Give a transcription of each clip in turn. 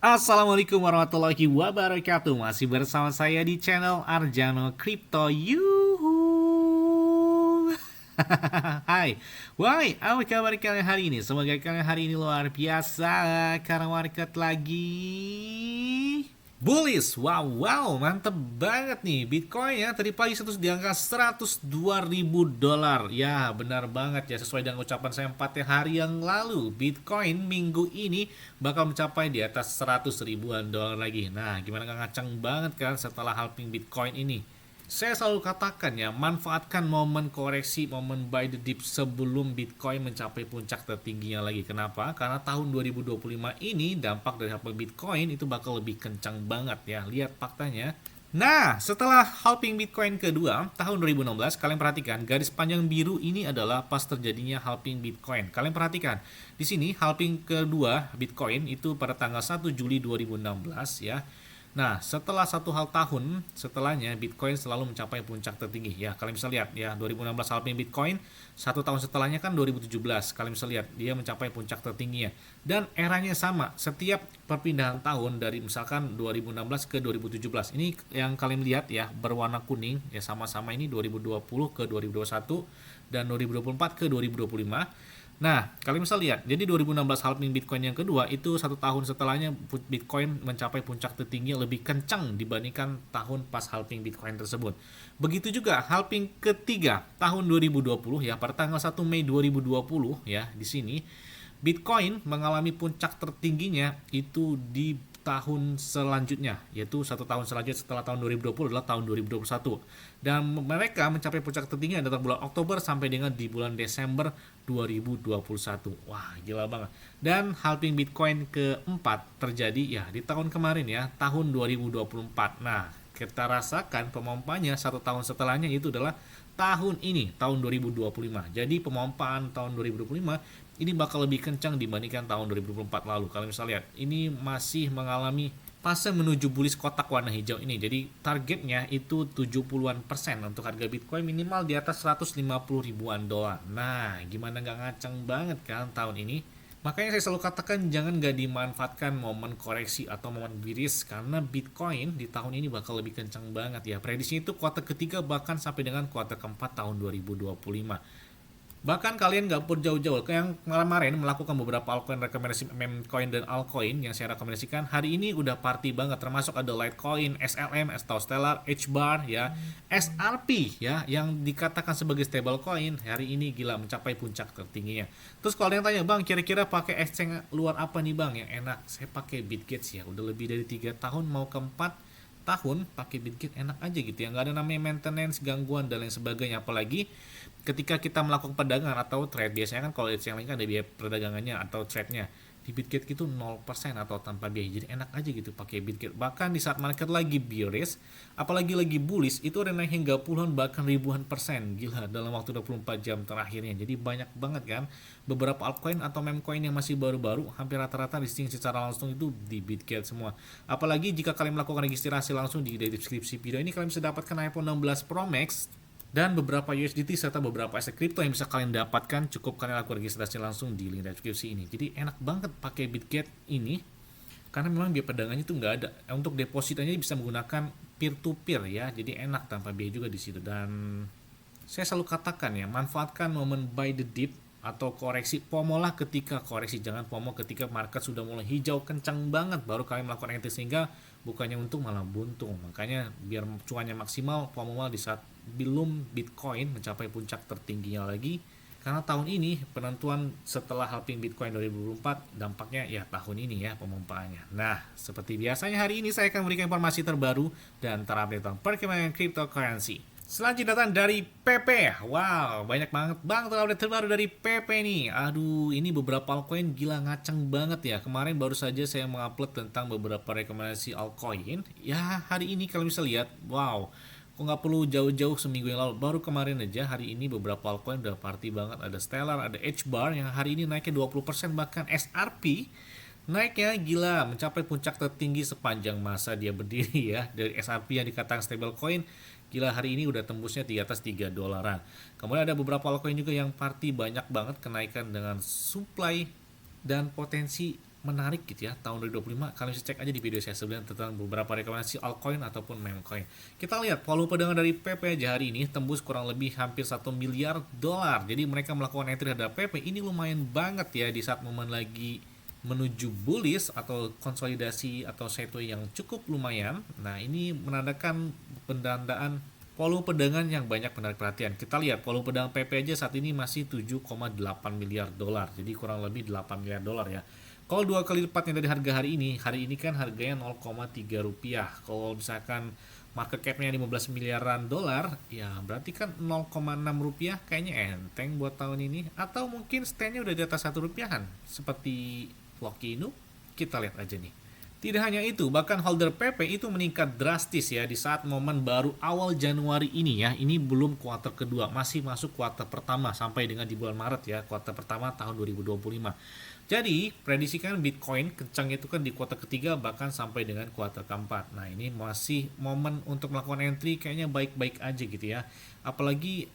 Assalamualaikum warahmatullahi wabarakatuh. Masih bersama saya di channel Arjano Crypto. Yuhu. Hai. Why? Apa kabar kalian hari ini? Semoga kalian hari ini luar biasa karena market lagi bullish. Wow, mantep banget nih Bitcoin ya. Tadi pagi di angka $102.000. Ya, benar banget ya, sesuai dengan ucapan saya 4 hari yang lalu. Bitcoin minggu ini bakal mencapai di atas 100 ribuan dolar lagi. Nah, gimana, gak ngaceng banget kan setelah halving Bitcoin ini? Saya selalu katakan ya, manfaatkan momen koreksi, momen buy the dip sebelum Bitcoin mencapai puncak tertingginya lagi. Kenapa? Karena tahun 2025 ini dampak dari halving Bitcoin itu bakal lebih kencang banget ya. Lihat faktanya. Nah, setelah halving Bitcoin kedua tahun 2016, kalian perhatikan garis panjang biru ini adalah pas terjadinya halving Bitcoin. Kalian perhatikan di sini halving kedua Bitcoin itu pada tanggal 1 Juli 2016 ya. Nah, setelah tahun setelahnya Bitcoin selalu mencapai puncak tertinggi. Ya, kalian bisa lihat ya, 2016 halving Bitcoin, 1 tahun setelahnya kan 2017. Kalian bisa lihat dia mencapai puncak tertingginya. Dan eranya sama, setiap perpindahan tahun dari misalkan 2016 ke 2017. Ini yang kalian lihat ya, berwarna kuning ya, sama-sama ini 2020 ke 2021 dan 2024 ke 2025. Nah, kalian bisa lihat, jadi 2016 halving Bitcoin yang kedua itu 1 tahun setelahnya Bitcoin mencapai puncak tertinggi lebih kencang dibandingkan tahun pas halving Bitcoin tersebut. Begitu juga halving ketiga tahun 2020 ya, pada tanggal 1 Mei 2020 ya, di sini Bitcoin mengalami puncak tertingginya itu di tahun selanjutnya, yaitu 1 tahun selanjutnya setelah tahun 2020 adalah tahun 2021. Dan mereka mencapai puncak tertinggi antara bulan Oktober sampai dengan di bulan Desember 2021. Wah, gila banget. Dan halving Bitcoin keempat terjadi ya di tahun kemarin ya, tahun 2024. Nah, kita rasakan pemompanya 1 tahun setelahnya itu adalah tahun ini, tahun 2025. Jadi pemompaan tahun 2025 ini bakal lebih kencang dibandingkan tahun 2024 lalu. Kalian bisa lihat, ini masih mengalami fase menuju bullish kotak warna hijau ini. Jadi targetnya itu 70-an% untuk harga Bitcoin minimal di atas 150 ribuan dolar. Nah, gimana nggak ngaceng banget kan tahun ini? Makanya saya selalu katakan jangan nggak dimanfaatkan momen koreksi atau momen bearish, karena Bitcoin di tahun ini bakal lebih kencang banget ya. Prediksinya itu kuartal ketiga bahkan sampai dengan kuartal keempat tahun 2025. Bahkan kalian nggak perlu jauh-jauh ke yang kemarin melakukan beberapa altcoin rekomendasi, meme coin dan altcoin yang saya rekomendasikan hari ini udah party banget, termasuk ada Litecoin, SLM atau Stellar, HBAR ya, SRP ya yang dikatakan sebagai stablecoin hari ini gila mencapai puncak tertingginya. Terus kalau ada yang tanya, "Bang, kira-kira pakai exchange luar apa nih, Bang, yang enak?" Saya pakai Bitgets ya, udah lebih dari 3 tahun mau ke 4 tahun pakai Bitget, enak aja gitu ya, nggak ada namanya maintenance, gangguan dan lain sebagainya. Apalagi ketika kita melakukan perdagangan atau trade, biasanya kan kalau yang lain kan ada biaya perdagangannya atau trade-nya. Di Bitget gitu 0% atau tanpa biaya, jadi enak aja gitu pakai Bitget. Bahkan di saat market lagi bearish, apalagi lagi bullish, itu ada naik hingga puluhan bahkan ribuan persen, gila, dalam waktu 24 jam terakhirnya. Jadi banyak banget kan beberapa altcoin atau meme coin yang masih baru-baru, hampir rata-rata listing secara langsung itu di Bitget semua. Apalagi jika kalian melakukan registrasi langsung di deskripsi video ini, kalian bisa dapatkan iPhone 16 Pro Max dan beberapa USDT serta beberapa aset kripto yang bisa kalian dapatkan. Cukup kalian lakukan registrasi langsung di link deskripsi ini. Jadi enak banget pakai Bitget ini karena memang biaya perdagangannya itu nggak ada. Untuk depositanya bisa menggunakan peer to peer ya, jadi enak tanpa biaya juga di situ. Dan saya selalu katakan ya, manfaatkan momen buy the dip atau koreksi. FOMO lah ketika koreksi, jangan FOMO ketika market sudah mulai hijau kencang banget baru kalian melakukan entry, sehingga bukannya untung malah buntung. Makanya biar cuannya maksimal, FOMO di saat belum Bitcoin mencapai puncak tertingginya lagi. Karena tahun ini penentuan setelah halving Bitcoin 2024 dampaknya ya tahun ini ya pemompaannya. Nah, seperti biasanya hari ini saya akan memberikan informasi terbaru dan terupdate tentang perkembangan cryptocurrency. Selanjutnya datang dari PP. Wow, banyak banget bang update terbaru dari PP nih. Aduh, ini beberapa altcoin gila ngaceng banget ya. Kemarin baru saja saya mengupload tentang beberapa rekomendasi altcoin. Ya, hari ini kalian bisa lihat, wow, kok nggak perlu jauh-jauh seminggu yang lalu, baru kemarin aja hari ini beberapa altcoin udah party banget. Ada Stellar, ada HBAR yang hari ini naiknya 20%, bahkan SRP naiknya gila mencapai puncak tertinggi sepanjang masa dia berdiri ya. Dari SRP yang dikatakan stablecoin, gila hari ini udah tembusnya di atas 3 dolaran. Kemudian ada beberapa altcoin juga yang party banyak banget kenaikan dengan supply dan potensi menarik gitu ya tahun 2025. Kalian bisa cek aja di video saya sebelumnya tentang beberapa rekomendasi altcoin ataupun meme coin. Kita lihat volume perdagangan dari PP aja hari ini tembus kurang lebih hampir 1 miliar dolar. Jadi mereka melakukan entry terhadap PP ini lumayan banget ya di saat momen lagi menuju bullish atau konsolidasi atau sideways yang cukup lumayan. Nah, ini menandakan pendanaan volume perdagangan yang banyak menarik perhatian. Kita lihat volume perdagangan PP aja saat ini masih 7,8 miliar dolar. Jadi kurang lebih 8 miliar dolar ya. Kalau dua kali lipatnya dari harga hari ini kan harganya 0,3 rupiah. Kalau misalkan market capnya 15 miliaran dolar, ya berarti kan 0,6 rupiah kayaknya enteng buat tahun ini. Atau mungkin stand-nya udah di atas 1 rupiahan, seperti Loki Inu. Kita lihat aja nih. Tidak hanya itu, bahkan holder PP itu meningkat drastis ya di saat momen baru awal Januari ini ya. Ini belum kuartal kedua, masih masuk kuartal pertama sampai dengan di bulan Maret ya, kuartal pertama tahun 2025. Jadi, prediksikan Bitcoin kencang itu kan di kuartal ketiga bahkan sampai dengan kuartal keempat. Nah, ini masih momen untuk melakukan entry kayaknya baik-baik aja gitu ya. Apalagi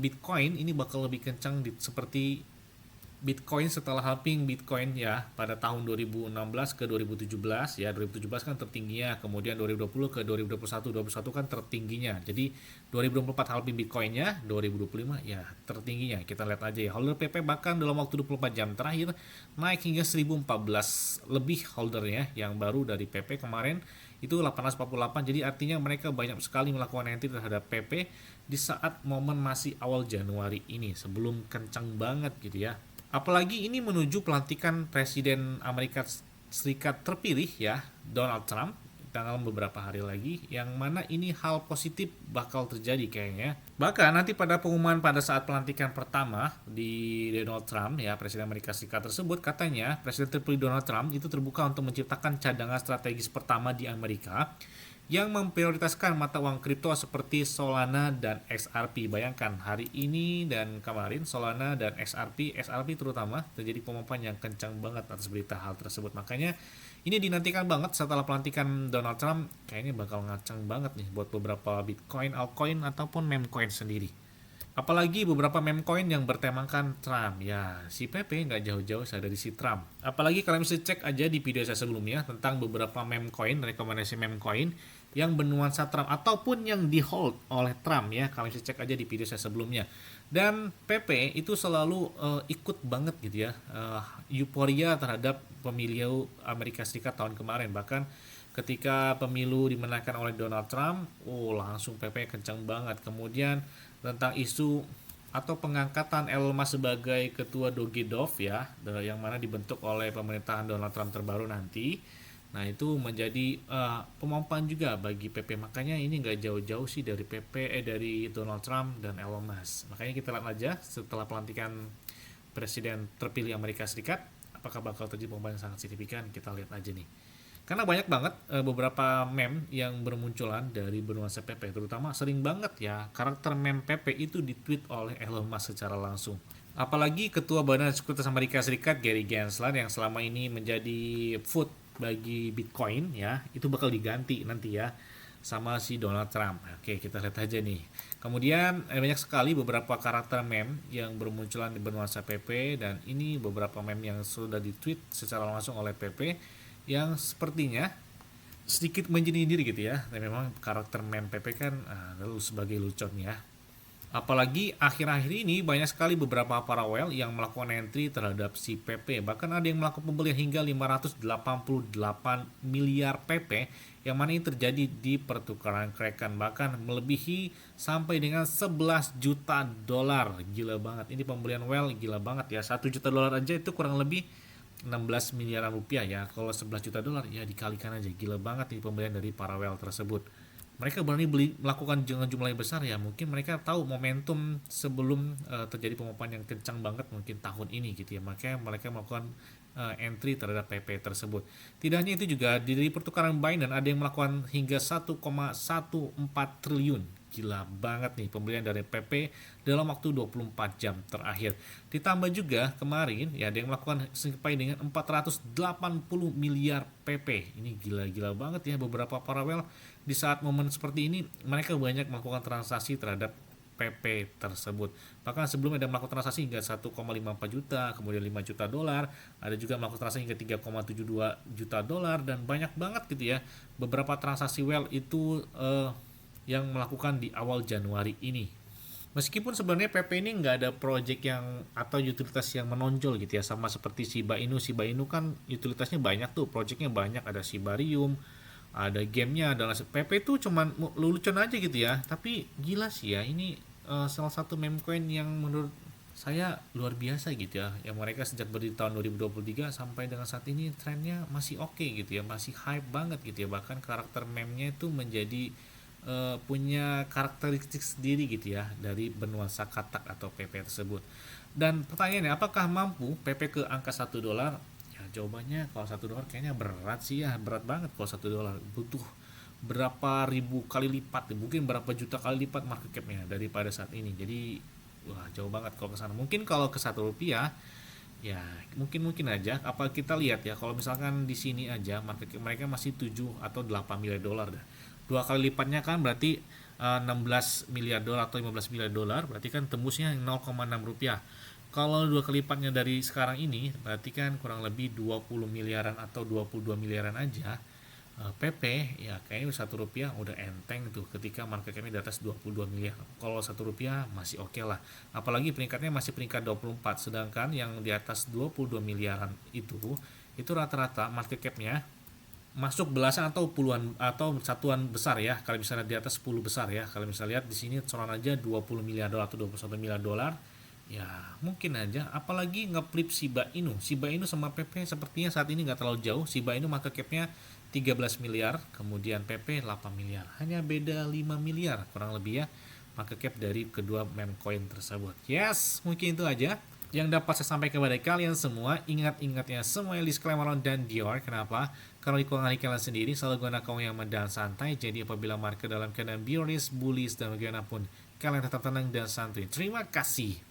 Bitcoin ini bakal lebih kencang seperti Bitcoin setelah halving Bitcoin ya pada tahun 2016 ke 2017 ya. 2017 kan tertingginya, kemudian 2020 ke 2021 kan tertingginya. Jadi 2024 halving Bitcoinnya, 2025 ya tertingginya. Kita lihat aja ya. Holder PP bahkan dalam waktu 24 jam terakhir naik hingga 1014 lebih holdernya yang baru dari PP kemarin itu 848. Jadi artinya mereka banyak sekali melakukan entry terhadap PP di saat momen masih awal Januari ini sebelum kencang banget gitu ya. Apalagi ini menuju pelantikan Presiden Amerika Serikat terpilih ya, Donald Trump, tanggal beberapa hari lagi, yang mana ini hal positif bakal terjadi kayaknya. Bahkan nanti pada pengumuman pada saat pelantikan pertama di Donald Trump ya, Presiden Amerika Serikat tersebut, katanya Presiden terpilih Donald Trump itu terbuka untuk menciptakan cadangan strategis pertama di Amerika yang memprioritaskan mata uang kripto seperti Solana dan XRP. Bayangkan hari ini dan kemarin Solana dan XRP terutama terjadi pemompaan yang kencang banget atas berita hal tersebut. Makanya ini dinantikan banget setelah pelantikan Donald Trump, kayaknya bakal ngacang banget nih buat beberapa Bitcoin, altcoin ataupun meme coin sendiri. Apalagi beberapa meme coin yang bertemakan Trump. Ya, si PP nggak jauh-jauh dari si Trump. Apalagi kalian bisa cek aja di video saya sebelumnya tentang beberapa meme coin, rekomendasi meme coin yang bernuansa Trump ataupun yang di hold oleh Trump ya. Kalian bisa cek aja di video saya sebelumnya. Dan PP itu selalu ikut banget gitu ya. Euforia terhadap pemilu Amerika Serikat tahun kemarin. Bahkan ketika pemilu dimenangkan oleh Donald Trump, langsung PP kencang banget. Kemudian tentang isu atau pengangkatan Elon Musk sebagai ketua Dogedov ya, yang mana dibentuk oleh pemerintahan Donald Trump terbaru nanti. Nah, itu menjadi pemompaan juga bagi PP. Makanya ini nggak jauh-jauh sih dari dari Donald Trump dan Elon Musk. Makanya kita lihat aja setelah pelantikan presiden terpilih Amerika Serikat, apakah bakal terjadi pemompaan yang sangat signifikan. Kita lihat aja nih. Karena banyak banget beberapa meme yang bermunculan dari bernuansa PP, terutama sering banget ya karakter meme PP itu ditweet oleh Elon Musk secara langsung. Apalagi Ketua Badan Sekuritas Amerika Serikat Gary Gensler yang selama ini menjadi food bagi Bitcoin ya, itu bakal diganti nanti ya sama si Donald Trump. Oke, kita lihat aja nih. Kemudian banyak sekali beberapa karakter meme yang bermunculan di bernuansa PP, dan ini beberapa meme yang sudah ditweet secara langsung oleh PP yang sepertinya sedikit menyindir gitu ya. Dan memang karakter meme PP kan lalu sebagai lucon ya. Apalagi akhir-akhir ini banyak sekali beberapa para whale yang melakukan entry terhadap si PP. Bahkan ada yang melakukan pembelian hingga 588 miliar PP, yang mana ini terjadi di pertukaran Kraken, bahkan melebihi sampai dengan 11 juta dolar. Gila banget. Ini pembelian whale gila banget ya. 1 juta dolar aja itu kurang lebih 16 miliaran rupiah ya. Kalau 11 juta dolar ya dikalikan aja. Gila banget nih pembelian dari para whale tersebut. Mereka berani melakukan dengan jumlah yang besar ya. Mungkin mereka tahu momentum sebelum terjadi pemompaan yang kencang banget mungkin tahun ini gitu ya. Makanya mereka melakukan entry terhadap PP tersebut. Tidak hanya itu juga di pertukaran Binance ada yang melakukan hingga 1,14 triliun. Gila banget nih pembelian dari PP dalam waktu 24 jam terakhir. Ditambah juga kemarin ya ada yang melakukan sampai dengan 480 miliar PP. Ini gila-gila banget ya beberapa para whale di saat momen seperti ini mereka banyak melakukan transaksi terhadap PP tersebut. Bahkan sebelumnya ada melakukan transaksi hingga 1,54 juta, kemudian 5 juta dolar, ada juga melakukan transaksi hingga 3,72 juta dolar, dan banyak banget gitu ya beberapa transaksi whale itu yang melakukan di awal Januari ini. Meskipun sebenarnya PP ini nggak ada project yang atau utilitas yang menonjol gitu ya, sama seperti Shiba Inu. Shiba Inu kan utilitasnya banyak tuh, projectnya banyak, ada Shibarium, ada gamenya, ada PP itu cuman lelucon aja gitu ya. Tapi gila sih ya, ini salah satu meme coin yang menurut saya luar biasa gitu ya, yang mereka sejak berdiri tahun 2023 sampai dengan saat ini trennya masih oke gitu ya, masih hype banget gitu ya. Bahkan karakter meme-nya itu menjadi punya karakteristik sendiri gitu ya dari benua Sakatak atau PP tersebut. Dan pertanyaannya, apakah mampu PP ke angka $1? Ya jawabannya, kalau $1 kayaknya berat sih ya, berat banget. Kalau $1 butuh berapa ribu kali lipat, mungkin berapa juta kali lipat market cap-nya daripada saat ini. Jadi wah, jauh banget kalau ke sana. Mungkin kalau ke $1 ya mungkin aja. Apa kita lihat ya, kalau misalkan di sini aja market cap mereka masih 7 atau 8 miliar dolar dah. Dua kali lipatnya kan berarti 16 miliar dolar atau 15 miliar dolar, berarti kan tembusnya 0,6 rupiah. Kalau dua kali lipatnya dari sekarang ini, berarti kan kurang lebih 20 miliaran atau 22 miliaran aja. PP ya kayaknya $1 udah enteng tuh ketika market capnya di atas 22 miliar. Kalau $1 masih oke lah. Apalagi peringkatnya masih peringkat 24, sedangkan yang di atas 22 miliaran itu rata-rata market capnya masuk belasan atau puluhan atau satuan besar ya. Kalau misalnya di atas 10 besar ya. Kalau misalnya lihat di sini cuman aja 20 miliar dolar atau 21 miliar dolar. Ya mungkin aja, apalagi ngeflip Shiba Inu. Shiba Inu sama PP sepertinya saat ini nggak terlalu jauh. Shiba Inu market capnya 13 miliar, kemudian PP 8 miliar. Hanya beda 5 miliar kurang lebih ya market cap dari kedua meme coin tersebut. Yes, mungkin itu aja yang dapat saya sampaikan kepada kalian semua. Ingat-ingatnya semua disclaimer dan Dior. Kenapa? Karena di keuangan kalian sendiri selalu gunakan keuangan yang aman dan santai. Jadi apabila market dalam keadaan bearish, bullish, dan bagaimanapun, kalian tetap tenang dan santuy. Terima kasih.